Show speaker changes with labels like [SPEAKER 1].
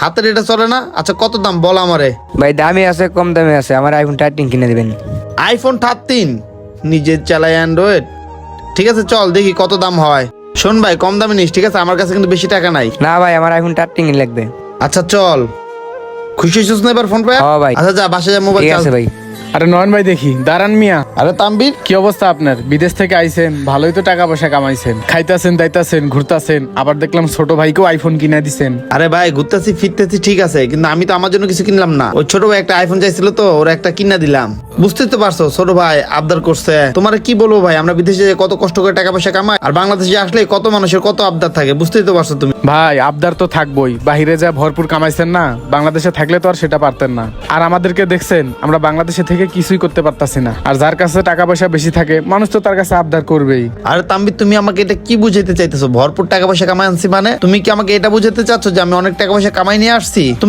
[SPEAKER 1] হাতের এটা চলে না? আচ্ছা কত দাম বল আমারে।
[SPEAKER 2] ভাই দামি আছে কম দামে আছে, আমার আইফোন 13 কিনে দিবেন।
[SPEAKER 1] আইফোন 13 নিজের চালায় অ্যান্ড্রয়েড। ঠিক আছে চল দেখি কত দাম হয়। শোন ভাই কম দামে নিস, ঠিক আছে? আমার কাছে কিন্তু বেশি টাকা নাই।
[SPEAKER 2] না ভাই, আমার আইফোন 13 লাগবে।
[SPEAKER 1] আচ্ছা চল। খুশি হয়েছিস না এবার ফোন পেয়ে?
[SPEAKER 2] হ্যাঁ ভাই।
[SPEAKER 1] আচ্ছা যা বাসায় যা, মোবাইল
[SPEAKER 2] ঠিক
[SPEAKER 1] চার্জ।
[SPEAKER 2] আছে ভাই।
[SPEAKER 3] আরে নয়ন ভাই দেখি, দাঁড়ান মিয়া।
[SPEAKER 1] আরে তানবীর,
[SPEAKER 3] কি অবস্থা আপনার? বিদেশ থেকে আইছেন, ভালোই তো টাকা পয়সা কামাইছেন, খাইতাছেন দাইতাছেন ঘুরতাছেন, আবার দেখলাম ছোট ভাইকেও আইফোন কিনে দিছেন।
[SPEAKER 1] আরে ভাই ঘুরতেছি ফিরতেছি ঠিক আছে, কিন্তু আমি তো আমার জন্য কিছু কিনলাম না। ওই ছোট ভাই একটা আইফোন চাইছিল তো, ওর একটা কিনা দিলাম। বুঝতেই তো পারছো ছোট ভাই আবদার করছে। তোমার কি বলবো ভাই, আমরা বিদেশে যে কত কষ্ট করে টাকা পয়সা কামাই, আর বাংলাদেশে আসলে কত মানুষের কত আবদার থাকে, বুঝতেই তো পারছো তুমি।
[SPEAKER 3] ভাই আবদার তো থাকবোই, বাহিরে যা ভরপুর কামাইছেন না, বাংলাদেশে থাকলে তো আর সেটা পারতেন না। আর আমাদেরকে দেখছেন, আমরা বাংলাদেশে থেকে কিছুই করতে পারতাছি না। আর যার কাছে টাকা পয়সা বেশি থাকে, মানুষ তো তার কাছে আবদার করবেই।
[SPEAKER 1] আরে তানবীর তুমি আমাকে এটা কি বুঝাইতে চাইতেছো? ভরপুর টাকা পয়সা কামাই আনছি মানে? তুমি কি আমাকে এটা বুঝাতে চাচ্ছ যে আমি অনেক টাকা পয়সা কামাই নিয়ে আসছি? তুমি